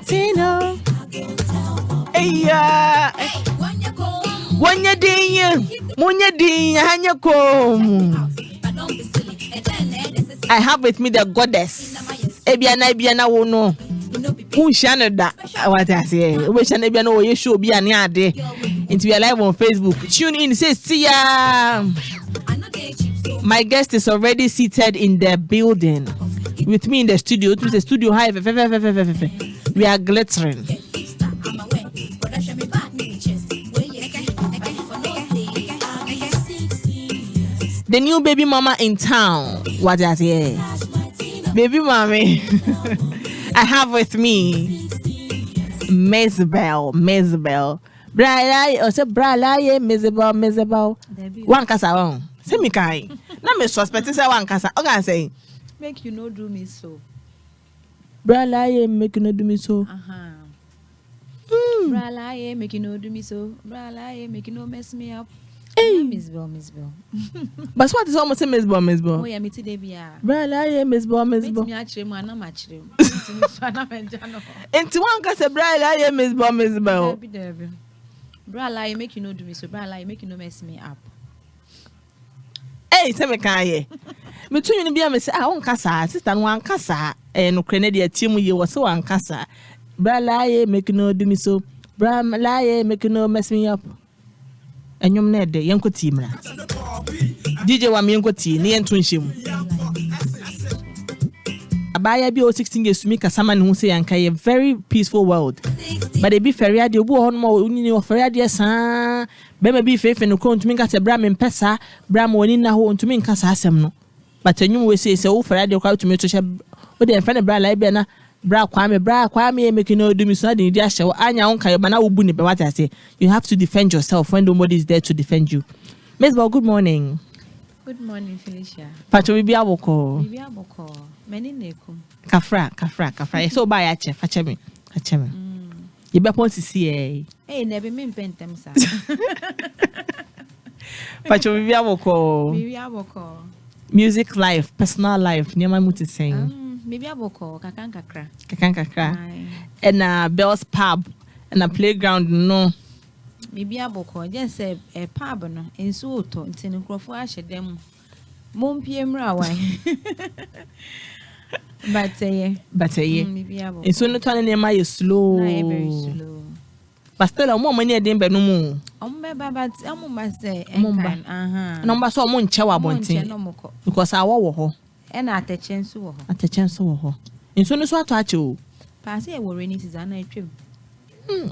Tino. Eya. Wanya dinya hanyako. I have with me the goddess. Ebiana wono. Unshana da. What I say? Unshana ebiana wo yesho bi ane ade. Into your live on Facebook. Tune in. Say see ya. My guest is already seated in the building with me in the studio. It is a studio high. We are glittering. The new baby mama in town. What I say? Baby mommy. I have with me Mzbel. Brala, or say Brala, Mzbel. One casa on. Say me kai. Na me suspect say one casa. Okay, say. Make you no do me so. Brala, make you no do me so. Brala, make you no do me so. Brala, make you no mess me up. Hey, Mzbel. But what is almost a Mzbel? Oh, yeah, me today be a. Brala, Mzbel. Me actually, man, I'm actually. Into one casa, Brala, Mzbel. Brala, make you no do me so. Brala, make you no mess me up. Hey, say me kai. Me tun you be me say ah on kasa sister no an kasa no Canadian team ye was so an kasa. Brala make no do me so. Brala make no mess me up. Enyum na de yenko team na. DJ wa me yenko team ne yentun hyem. Abaya bi o 16 years to me kasama ne hu say yanka a very peaceful world. But they be feria de obu ho no mo uni o feria de san. Be ma bi fefe no ko ntumi nka se bra me mpesa bra ma oni na ho ntumi nka sa asem no. But enyum we say o feria de kwa ntumi to she o de mfa ne bra la be na bra kwa me make no do me so de di ahye anya won kan na wo bu ne be what I say. You have to defend yourself when nobody is there to defend you. Mzbel, good morning. Good morning, Felicia. Pacho bibi aboko. Many nekum. Kafra. So buy a chef, fetch me. You be upon to see eh never mean pentem sa. Pacho bibi aboko. Music life, personal life, near my muti sing. Maybe aboko, kakan kakra. And Bell's pub and a playground no. Maybe aboko, just a pub no in Soto, in Senucrofo Ashe them. Mom PM Rawai. But maybe aboko. It's only turning near my slow. Very slow. But still a woman near them, but no more. But I must say, Number so moon chawa bonting because I WOHO. And at a chance to WOHO. In soon as what touch you. Pass a rainy season, I trim.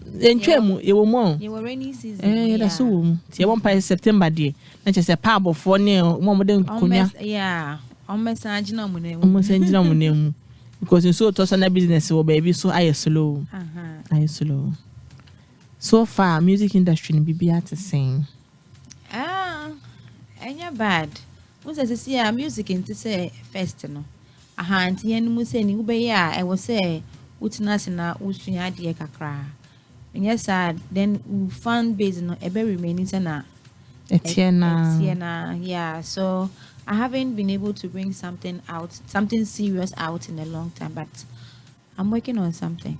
Then trim, you were more. You were rainy season. That's all. See, 1 September, dear. That's just a pub of 4 near one than Konya. Yeah, almost name. Because in so toss on a business, so baby, so I slow. So far, music industry in BB to sing. And you're bad. What's I see music into say first no. Auntie and Musa and Ubaya, I was say, what's Nasina, what's your idea kakra. And yes, then we found based on a very remaining sana. Etienne, yeah. So I haven't been able to bring something serious out in a long time, but I'm working on something.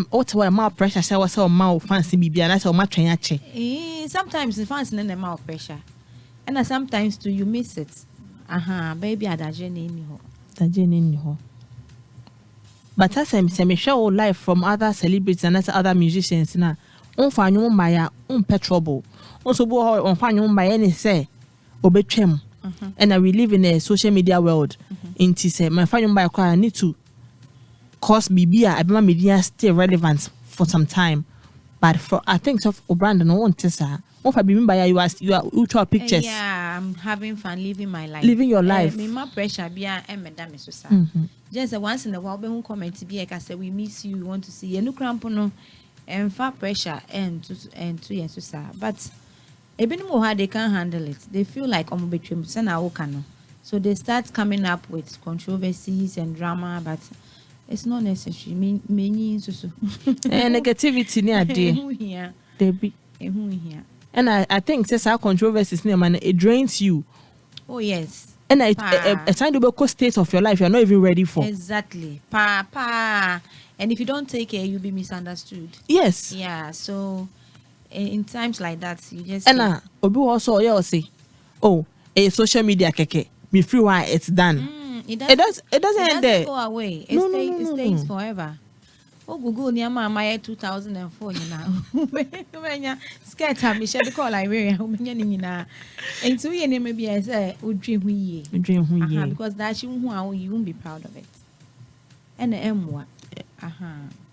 Also, more pressure. So, I was so more fancy BB, and I saw my train. Sometimes the fancy and the more pressure, and sometimes too you miss it. Baby, I don't know. But as I say, me show life from other celebrities and other musicians. Now, on find you by petrol. Also, on find you by any say, obetwem. And we live in a social media world. In say, my find you by I need to. Cause BB, I be media stay relevant for some time, but for I think so brand no one tesa. If I be by you draw pictures. Yeah, I'm having fun living my life. Living your life. Me my pressure be madam so sa. Just once in a while, when comment be like I say we miss you, we want to see you. No cramp no, and far pressure and two years so sa. But even more they can't handle it. They feel like between so they start coming up with controversies and drama, but. It's not necessary. Many so. Negativity near there. They be. And I think says our controversies near man it drains you. Oh yes. And a time to be state of your life you're not even ready for. Exactly. Pa. And if you don't take care, you'll be misunderstood. Yes. Yeah. So in times like that, you just and obi also say, oh, a social media keke. Me free why it's done. It doesn't end there. Go away. It stays forever. Oh, Google Niama my 2004 when you skirt have me share the call Liberia and so you maybe I say dream because that you won't be proud of it. And the M1.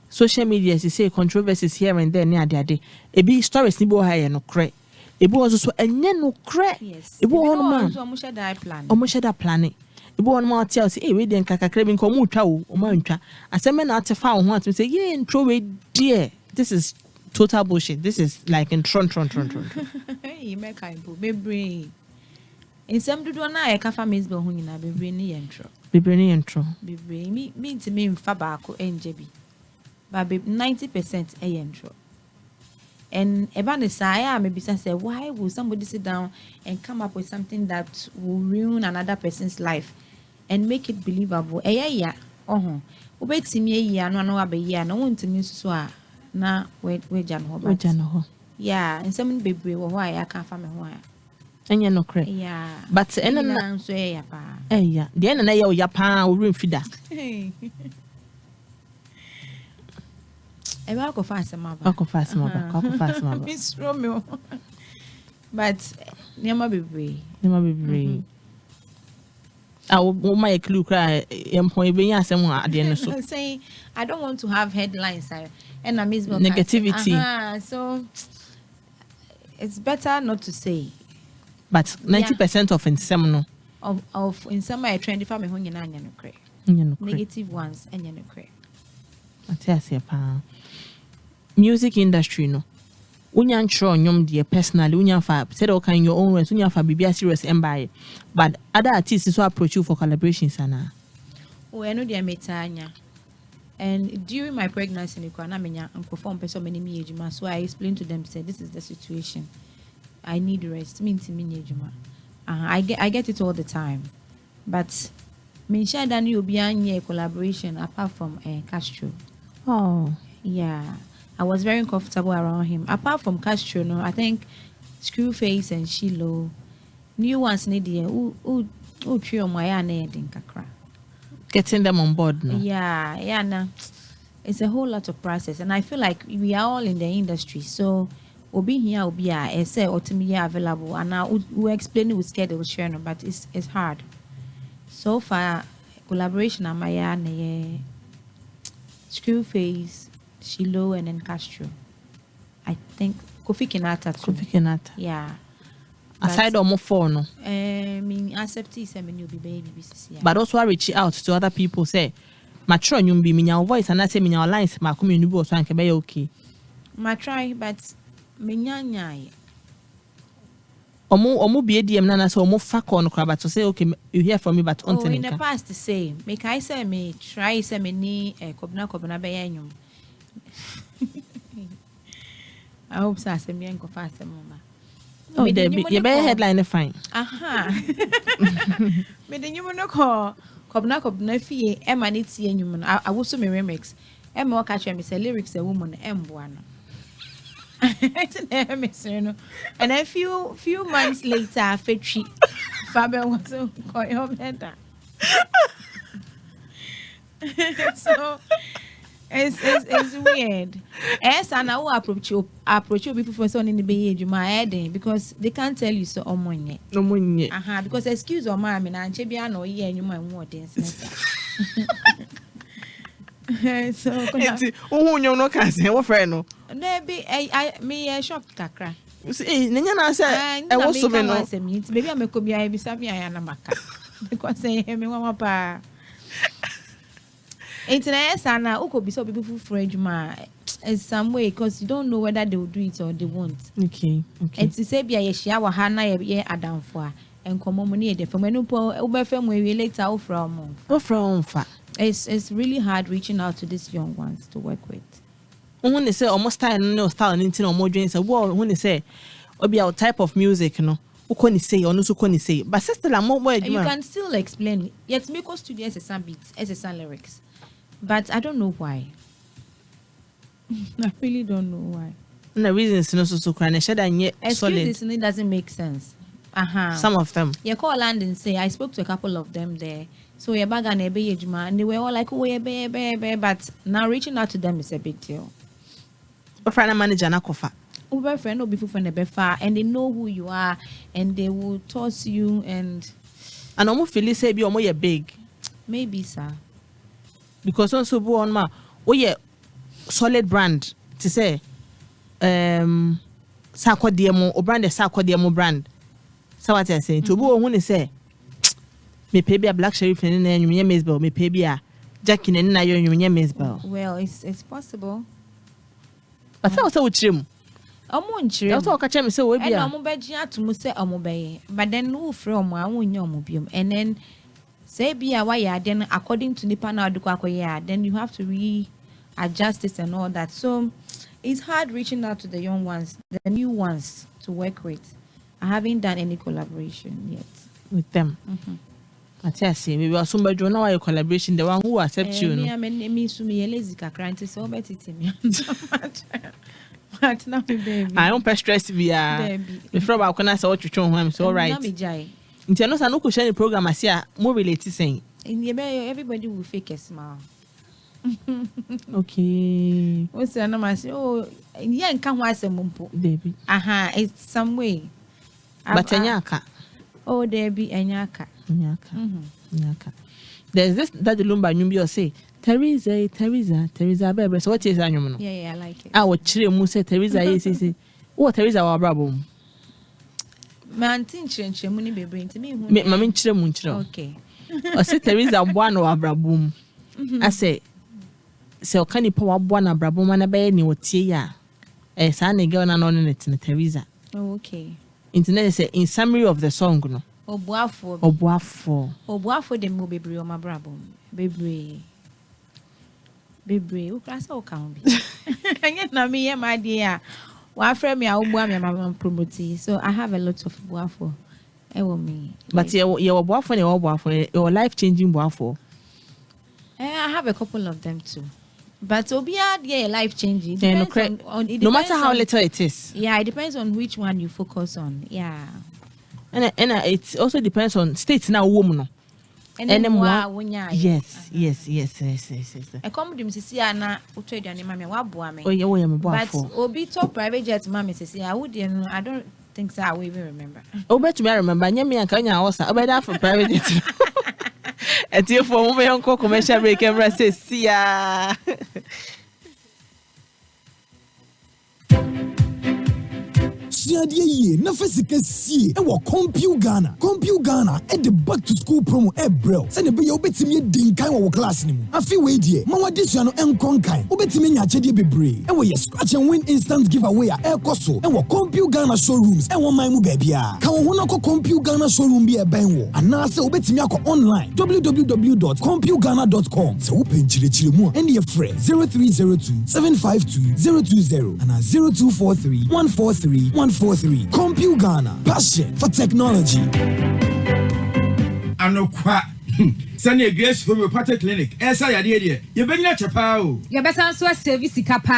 Social media, as you say, controversies here and there near the day. A big stories nibo high no cray. A boy also a no cray. Yes. A boy on man. Almost that planet. A boy on my tells, eh, we didn't caca craving comuta or mantra. As a man at a found want to say, yeah, and throw it, dear. This is total bullshit. This is like in tron. You make a baby. In some do not I cafa Mzbel who in a baby intro. Baby intro. Baby mean to me in Fabaco and JB. But 90% a intro. And about the saya, maybe say, why will somebody sit down and come up with something that will ruin another person's life and make it believable? Yeah. Obey to me, yeah, no, I want to miss so now. Wait, Jan. Yeah, and some baby, why I can't find why. And you're no cray. Yeah, but and so yeah, the end of your pa will room feeder. I go fast, mother. Miss Romeo. But never be brave. I will my clue cry. Saying I don't want to have headlines and I miss negativity. So it's better not to say. But 90% of in some of in some I trendy family hung in onion cray. Negative ones and yen cray. Music industry no. Unyan tro nyom dear personally unyan fa said all kind your own words unyan fa bibia serious embaye. But other artists so approach you for collaborations ana. Oh, I know they metanya. And during my pregnancy, I performed so many ejuma. So I explained to them, said this is the situation. I need rest. Means me ejuma. I get it all the time. But me share that you be a collaboration apart from Castro. Oh. Yeah. I was very comfortable around him. Apart from Castro, no, I think Screwface and Shiloh. New ones need the who trio my need in Kakra. Getting them on board no? Yeah, no. It's a whole lot of process. And I feel like we are all in the industry. So we'll be here, we'll be I say ultimately available. And now we'll explain it with schedule share, but it's hard. So far, collaboration on my Screwface, Shiloh, and then Castro. I think Kofi Kinata too. Yeah. Aside or more for no. I mean, accept this. I mean, you'll be baby. But also I reach out to other people. Say, mature you be your voice and I say your lines. My community was so be okay. Ma try, but minyanya. Omo be DM nana so omo fuck on crab to say okay you hear from me but on in the past to say make I say me try say me ni kobna be yanyum. I hope so say me enko fast mama. Oh, you be headline fine. Me the nyum no ko kobna fie e ma ne tie nyum no I will so me remix e me waka try me say lyrics a woman emboa no. And a few months later, Fetri Faber was so better. So it's weird. Yes, and I will approach you people for son in the Bay Age because they can't tell you so money. No money. Because excuse or mammy and Chebiano ye and you might want dance. So oh no can say what friend. Maybe I shocked kakra. You see, Nana said I was so maybe I could be Anamaka because I am a pa. Internet and I could be so beautiful French ma in some way because you don't know whether they will do it or they won't. Okay. And to say be a shower Hana ye Adam for and come money the from when we later from it's really hard reaching out to these young ones to work with. When they say almost style no style anything or more joints, well, when they say, or be our type of music, no, ukoni say or no so koni say. But sister la more you can still explain. Yes, Miko studio SSN beats, SSN lyrics. But I don't know why. I really don't know why. And the reason is no so crying. Solid. Excuses it doesn't make sense. Some of them. You call land and say I spoke to a couple of them there. So you're back and they were all like, oh, yeah, but now reaching out to them is a big deal. A friend manager nakofa. Uber friend will be from the befa, and they know who you are, and they will toss you and almost Felicia be almost big. Maybe, sir. Because also bo on ma, oh yeah, solid brand to say, Sako Diamo or brand the Sako Diamo brand. So what I say to bo when they say. Me pay be a black sheriff and then you Mzbel. Me pay be a Jackie and now you Mzbel. Well, it's possible. But I was so trim. That's all catch me so we be. I'm begging to Musa Omobey. But then who from one win your mobium and then say be a wire. Then according to Nipana Dukakoya, then you have to readjust it and all that. So it's hard reaching out to the young ones, the new ones to work with. I haven't done any collaboration yet with them. I tell you, we were somebody doing our collaboration. The one who accepts you. I mean, me lazy cranty so better to me. But now, baby, I don't press stress via. Before I can say what you show him, so all right. Into no, I no question the program. I see more related saying. In the everybody will fake a smile. Okay. What's the number? Oh, yeah, can't watch a mumpo. Baby. It's some way. But Anyaka. Oh, there be Anyaka. Nyaka. There's this that the lumba you say Teresa baby. So what is annual? Yeah, I like it. I would chill Musa Teresa is what Teresa our brabo. Man, tinch money be bring to me. Mamma Munchro. Okay. I said Teresa one or brabum. I say, so can you power one a brabum and a baby or tia? A sunny girl and on it in Teresa. Okay. Internet say in summary of the song no. Obuafo the mo bebre o mabrabo bebre o klasa o kan bi anya na me my dear wa frɛ me a obu am ma promote so I have a lot of obuafo e wo me but you obuafo na obuafo your life changing obuafo I have a couple of them too. But obia dey life changing. No matter how little it is. Yeah, it depends on which one you focus on. Yeah. And it also depends on states now woman. Yes. I come to Mrs. Anna who trade your name wa boa me. Oh yeah, we am but obi top private jet mama says I don't think so I will even remember. Oh bet me remember nyame anka nya hosa obeda for private jet. And you for me on commercial break and say see ya. Siadia ye na fasika sie e wo Compute Ghana e the back to school promo e brel se ne be ye obetimi din kan wo class ni mu afi we die ma wade sua no enkon kan obetimi nya chede bebre e wo ye scratch and win instant giveaway e koso e wo Compute Ghana showrooms e wo man mu ba bia ka wo na ko Compute Ghana showroom bi e ben wo ana se obetimi akọ online www.computeghana.com se wo penchirechire mu e ne frɛ 0302 752 020 and 0243 143 143. Compute Ghana. Passion for technology. Anokwa. Sani Grace Homeopathic Clinic. Esa ya die. Ye benya chapa o. Ye besan so service kapa.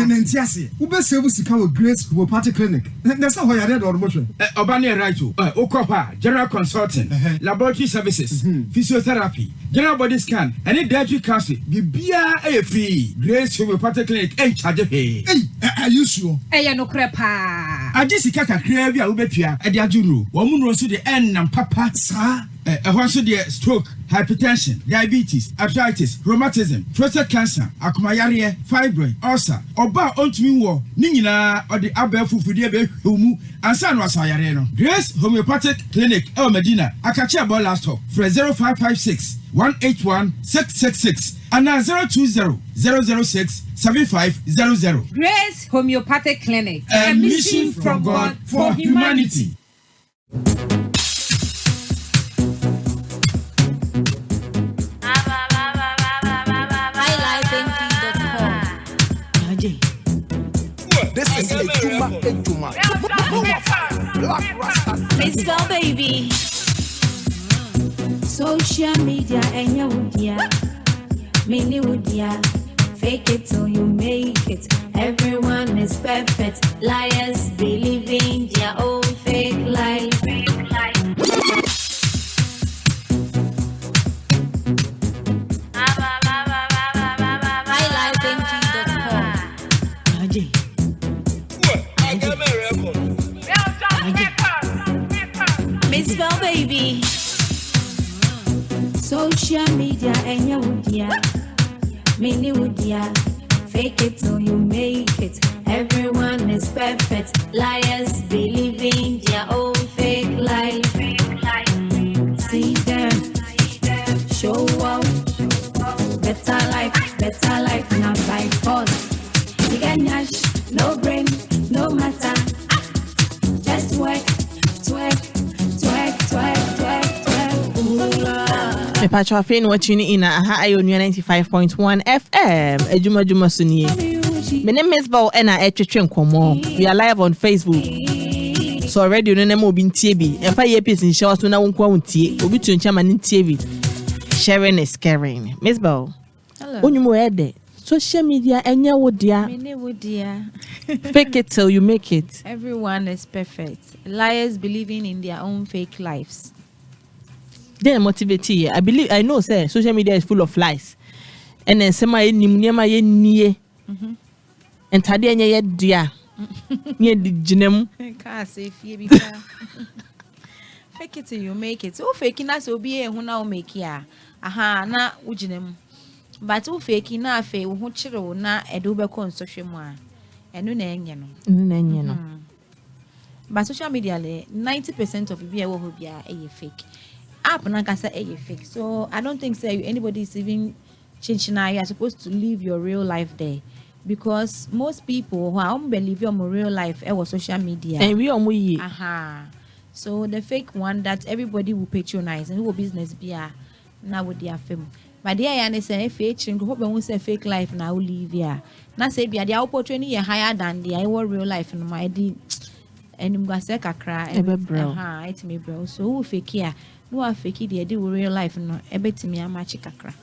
Nentiase. Ube service ka with Grace Homeopathic Clinic. Na sa ho ya de do motion. Oba ne right o. Okwa general consulting, laboratory services, physiotherapy, general body scan, any dietary counseling. Bibia e free. Grace Homeopathic Clinic en charge pay. Are you sure? Eye no krepa. Ajisika kakra bia ubetua e de ajuru. Wo mu no so de en nam papa sa. Also the stroke, hypertension, diabetes, arthritis, rheumatism, prostate cancer, akumayare, fibroid, ulcer, oba ontumi wo ni nyina odi abafufude be hwemu ansa no asayare no. Grace Homeopathic Clinic Medina akachi about last talk for 0556 181 666 and 020 006 7500. Grace Homeopathic Clinic, a mission from God for humanity. This is Adwuma Adwuma. Black Rasta. Mzbel baby. Social media and your woodya. Mini woodya. Fake it till you make it. Everyone is perfect. Liars believe in their own fake life. Mzbel baby. Social media and your woodya. Mini woodya. Fake it till you make it. Everyone is perfect. Liars believe in their own fake life. See them, show out. Better life, not by force. You get nash, no brain, no matter. Just twerk. Me patcho afei no watching in aha Onua 95.1 FM Adwuma Adwuma sunie. Me name is Mzbel and I etwetwe nkomo. We are live on Facebook. So already no name obi ntie bi. Emfa ye piece in show so na wonko wontie. Obi tu nchama ntie bi. Sharing is caring. Mzbel. Hello. Onyumo ede. Social media enya wodia. Mini woodya. Fake it till you make it. Everyone is perfect. Liars believing in their own fake lives. Then motivate you. I know say social media is full of lies. And then some ye nie. And tade enya ye dia. Nye di jinem. Can't say fear fake it till you make it. So fake na so be hu na o make ya. Aha na ujinem. But o fake na afa wo ho kire wo na edo be kon social mu a. Enu na enye no. But social media 90% of people who be a fake. App na kasa fake. So I don't think say anybody is even changing now. You're supposed to live your real life there. Because most people who don't believe your real life was social media. And we are aha. So the fake one that everybody will patronize and who will business be now with their film. But there I say fake hope won't say fake life now live here. Now say be the opportunity higher than the real life in my D and I'm gonna say kakra aha it's me bro. So who fake here? No are fake the real life no ebetimi amachi kakra.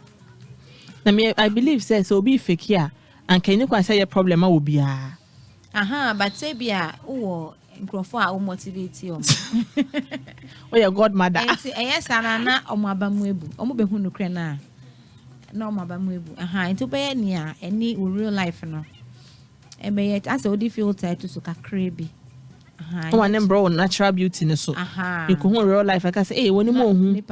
Na me I believe say so be fake here and can you say your problem will be aha but say be oh nkrofo a motivate you. Oh your godmother. Yes na omo abamu ebu. Omo behu no kre na. Na omo abamu ebu. Aha into be nia any real life no. Ebe yet as odi filter to so kakra bi. Oh, and then bro, natural beauty ne so. You can real life. I can say, hey, when you move,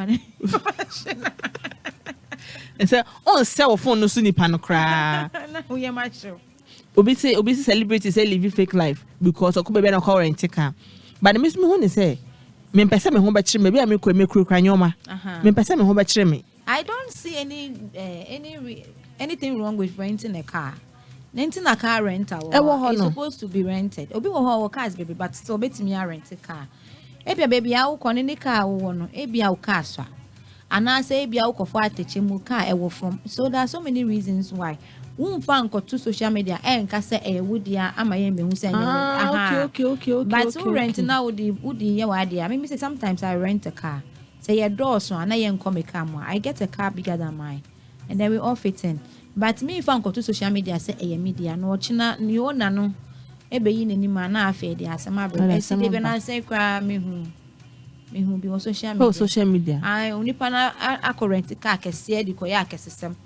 and say, oh, cell phone no suni panokra. We are macho. Obi celebrities say live fake life because oku be na call rent car. But the miss me who say, me pese me ho ba kire me be me kru kranyoma. Me pese me ho ba kire me. I don't see anything wrong with renting a car. Renting a car rental is supposed to be rented. Obi wo cars baby but still betimi rent a car. Ebia baby a wo kone ne car wo no ebia wo car so. Ana say ebia wo kofo ateche mu car e wo from. So there are so many reasons why. Fan to social media enka say e wodia amaye mehu say okay. But who rent now would ye wadia. Me say sometimes I rent a car. Say your door so ana ye nko me car mo. I get a car bigger than mine. And then we all fit in. But me if I go to social media say media no china ni ona no ebe yi nani ma na afa de asema bre esi de be na say kwa me hu bi on social media. Oh social media. I onipa na accurate car kese de ko ya kesesem.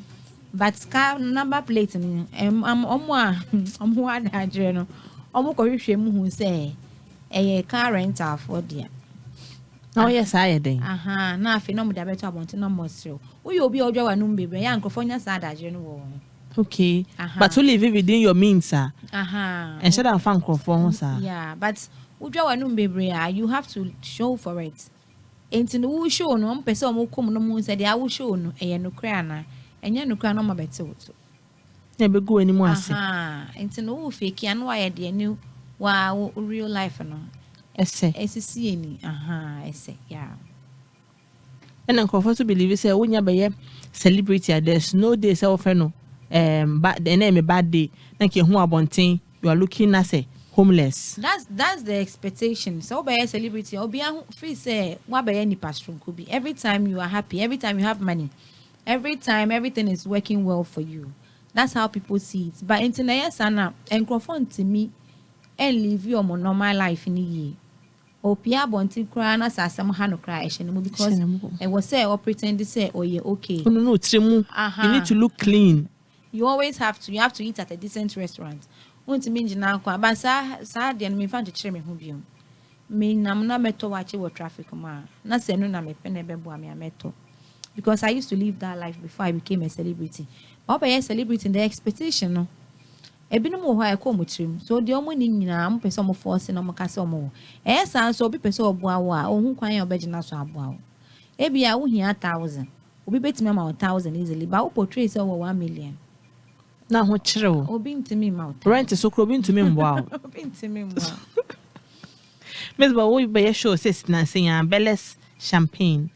But car number plate ni omo adagre no omo ko hwehwe mu hu say car rental for there. Oh yes I den. Aha na afa no mo da beto abonte no mo srew. We obi odwa wanum bebe ya nkrofonya sa adagre no wo. Okay. But to live within your means sir. And should have fan crofon sir. Yeah, but odwa wanum bebe you have to show for it. Enti no wo show no mpese o mo kom no mo say dia wo show no no kra na enye no kra no ma bete woto. Na be go animu ase. Enti no wo fake ya no wa ye de ni wa real life no. Ese ni ese yeah. And uncomfortable to believe say wonya be celebrity there's no day say offer no bad the name bad day na ke hu abonten you are looking as a homeless. That's the expectation. So by a celebrity, obi free say what by any pastor could be. Every time you are happy, every time you have money, every time everything is working well for you. That's how people see it. But internet sana enkrofon to me and live your normal life in a year. Opia bonti cry na sasam hano cry because it was say or pretend to say oh yeah okay. No, you need to look clean. You always have to eat at a decent restaurant. Want to mean na kwa ba sa de me fan to chere me ho biom. Me nam na meto wache wo traffic ma. Na se no na me pene bebo am meto. Because I used to live that life before I became a celebrity. But by a celebrity in the expectation no. Ebinom wo ha ekọ mo chirim. So de omo ni nyina mo pese omo force na mo kase omo. San so obi pese oboa wo a ohun kwan ya obegina so aboa wo. Ebia wo hia 1000. Obi betimi ma 1000 easily. Ba wo portray say wo 1 million. Na ho kire wo. Obi ntimi ma. Rent so kro obi ntimi mboa wo. Obi ntimi mboa. Mzbel wo be show sis na say Belle's champagne.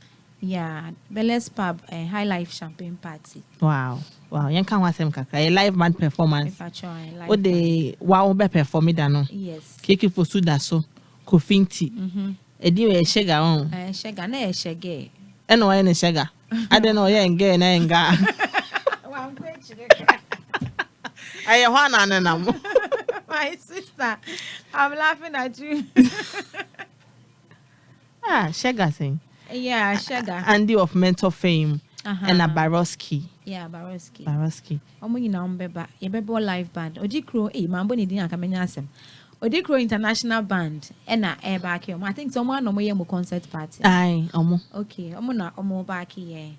Yeah, Belle's pub a high life champagne party. Wow. Yan kan wasem kaka a live band performance. O de wow be perform da no. Yes. Keke for suda so kofinti. Edi we shega on. Shega na e shege. Eno wa ne shega. Ade no ye nge na nga. Wa nkwe Aye ho na nam. My sister, I'm laughing at you. Shega sing. Yeah, Shega. Andy of mental fame. And a Baroski. Yeah, Baroski. Omo nyina ombeba. Ye bebo live band. Odikro mambo ni din akamenya asem. Odikro international band. Na back here. I think someone no mo concert party. Aye, omo. Okay, omo na omo back here.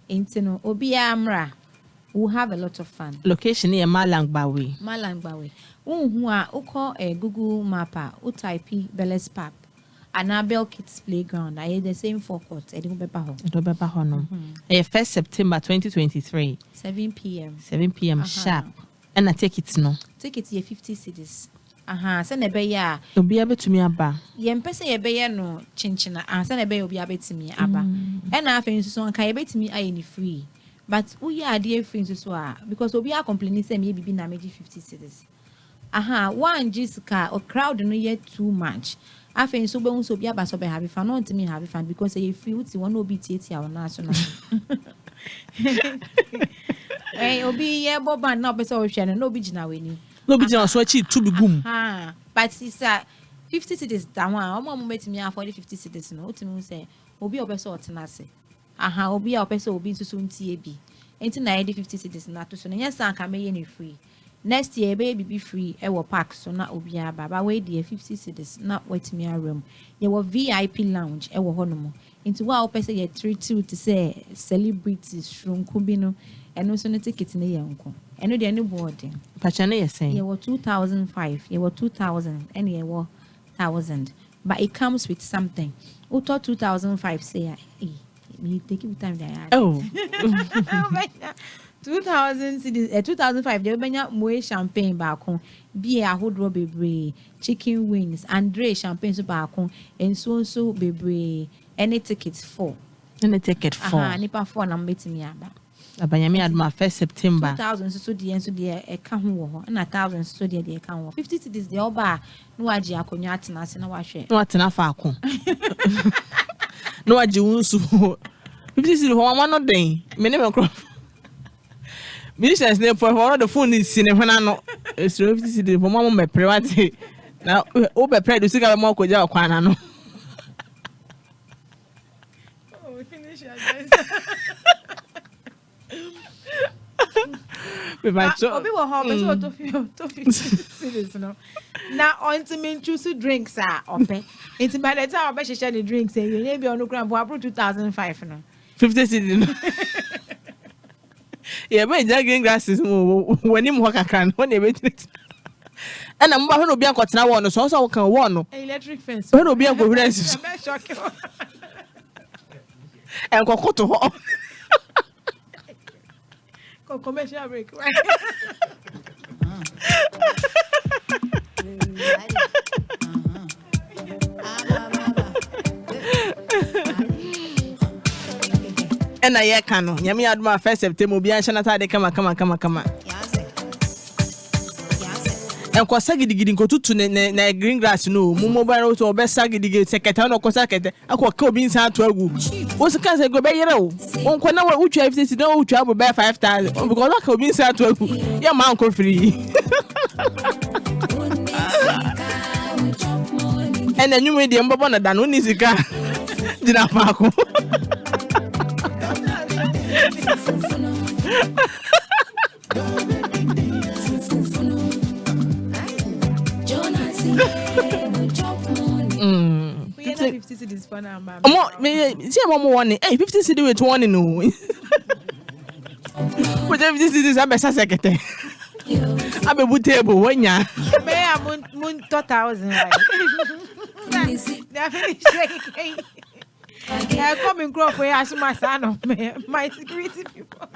Intino obi amra. We'll have a lot of fun. Location here Malangbawe. Who a uko Google mapper, type Belle's pub. Annabelle Kids Playground. I had the same forecourt. I didn't remember how. No. 1st September 2023. 7 p.m. 7 p.m. sharp. And I take it no. Tickets here 50 cedis. Send a beya. You'll be able to me aba. Yen pese ye beya no chinchina. Send a beya will be able to me aba. And I think so. Can you bet me I any free? But we are dear friends so because we are complaining say maybe be na 50 cedis. One Jessica or crowd no yet too much. I think so be so be aba so be have fun not me have fun because you feel to one obi tie our national. Eh obi ye boba na be so hwe no obi gina weni. No be gina so chi to be gum. But it's 50 cities that one. Omo mo metimi afford 50 cities no. Otimi say obi obeso otenase. Obi a obeso obi nso ntie bi. Enti na 50 cities na to so no nya san ka meye ni free. Next year be free e wo park so na obi aba we dey 50 cities na wetimi room. Ye wo VIP lounge e wo hono. Enti wa opese ye treat to say celebrities shrunku bi no eno so no ticket na ye nko. Eno de any boarding. Pacha na ye say. Ye wo 2005, ye wo 2000 and ye wo 1000. But it comes with something. Uto 2005 say me take you time there. Oh. 2005 they benya moe champagne back home beer ahodo bebre chicken wings Andre champagne so back home and so bebre any tickets for nipa 4 na metimi aba abanyame aduma 1st September 2000 so de e ka ho ho na 1000 so de e ka ho 50 cities de oba no agi akonwa atena se na wahwe no atena fa akon no agi wunsu 50 cities ho ma no den me ne me kro Ministers name for one of the phone is in no. It's 50 cities for mama me private. Now o be pray do sika mo ko ja okwana no. Oh, we finish your guys. We might so. Obi wo ho be so to 50 cities no. Now on to me choose drinks ope. It's by the time obe share the drinks you dey be on ground for 2005 no. 50 cities no. Yeah, but green glasses when him walk around when they wait. And I'm going to be a cotton one, so also can one electric fence. When will be a good rest and go to home. Commercial break. And I hear Kano. Yami Adwuma 1st September. Obi ansha na tade kama. enko sagidi nko tutu na green grass no mo mobile to obe sagidi seketa no ko seketa akọ ka obi nsa to agu wo sika se go be yere o onko na utwa 50 na utwa bo be 5000 because ka obi nsa to agu ya ma nko free and then you made the mbobo na dan oni sika dina pa ko We 50 cedis for now, mama. See, I'm one. Hey, 50 cedis with one no. With 50 cedis, I'm a secretary. I'm a good table when ya. May I moon 2,000. Definitely shaking. I come in crop where I see my son of my security people.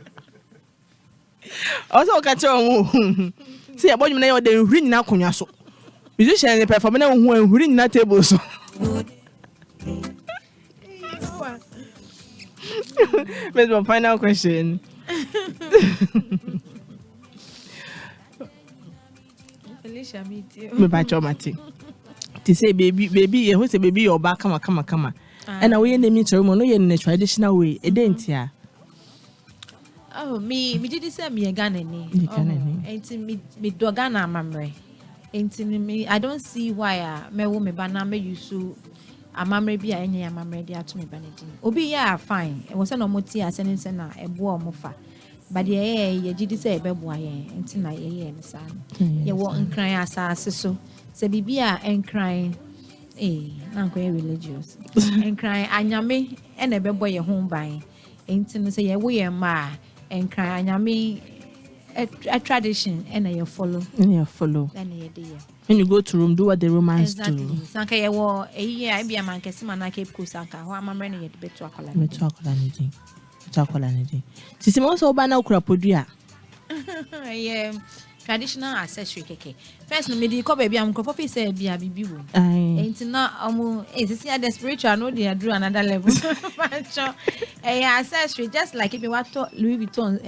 Also, catch on. See, about you now, they ring now, Kunyaso. Musician, the performer who ring that table. So, my final question. Felicia, me too. Me by Chomati. To say, baby, who say, baby, your back, come. And away in the meter, no, in the traditional way, a dent here. Oh, me did say me a gun ain't me dogana mamre. Ain't me. I don't see why me woman banana you so a mamre be any mamre dia to me banity. Obi ya fine. It was no moti as any sena a boa mofa. But ye did say a beboy ain't na ye son. Ye won't cry as so. Say bibia and crying. I'm quite religious. And crying anyame and a beboy home buying. Ain't no say we ma. And cry, I mean, a tradition, and you follow. And you follow. When you go to room, do what the Romans do. Sanka, you were a year, I be a man, Casimman, I keep Kusanka, who am running at better chocolate. Tis also banal crapodia. Traditional accessory cake. First, no medical baby, I'm coffee say be a baby. Ain't not almost the spiritual, no, they drew another level. Accessory, just like if you want to Louis Vuitton,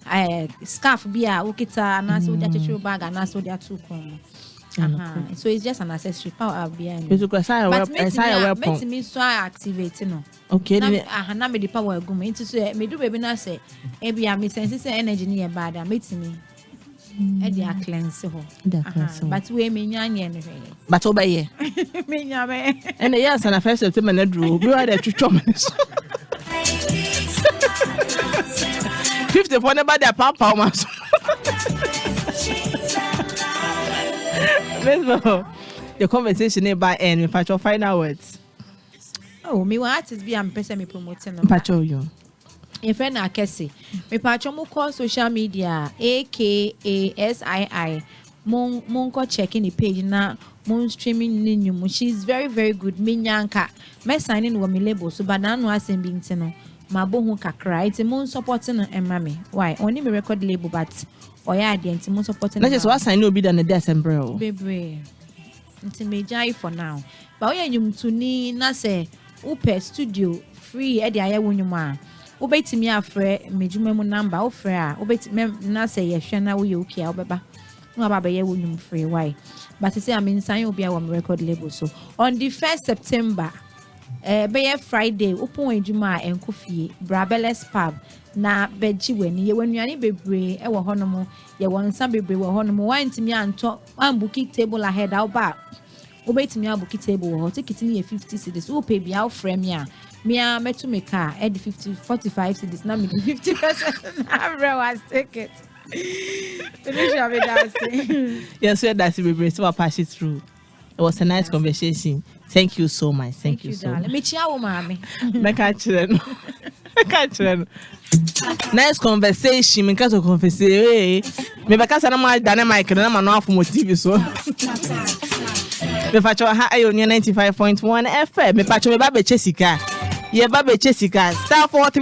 a scarf, be a ukita, and also the bag, and also their 2 So it's just an accessory power behind it. Because I makes me so activating. Okay, I have the power of going to say, me do baby not say, maybe I'm sense energy near bad, I meet me. They are cleansed. But we may anyway. But obey. And the years and a first of them drew, we are there to Thomas. 50 for about their papa. The conversation nearby end with Pacho final words. Oh, me want to be a person me promoting Pacho you. If friend are Kessie, me Pacho mo call social media AKASII. Mon ko checking the page na mon streaming new. She's very good. Me nyanka. Me signing wo me label so banana asem bi ntino. Ma bo hu kakra. Iti mon supporting mami. Why? Only me record label but oya ade enti mon supporting. Na just what sign obi than the December. Baby. Enti me jai for now. Ba oya nyum tuni na se upe studio free e de aye wonyum a. Ubetimi afre mejuma mu number ofre a ubetimi na se ye hwe na wo ye okay a obeba. No about ye wonyum free why. But say I'm inside obi a wo record label so on the 1st September be Friday open ejuma enkofie Brabeles pub na beji weni ye wanuane bebre e wo honomo ye wonsa bebre wo honomo wantimi anto ambuki table ahead out back ubetimi abuki table wo ticket ni 50 cedis wo pay bia ofre me a metu me car at 45 cedis na me 50% na was ticket. Felicia me dancing. Yes, we that's we so pass it through. It was a nice conversation. Thank you so much. Thank you so much. Me chiawo mami. Nice conversation. Me kaso confesse. Me bakasa na ma dynamic na ma no afu motive so. Me facho ha ayo 95.1 FM. Me pacho me ba be chesika. Ye ba be chesika. Star 43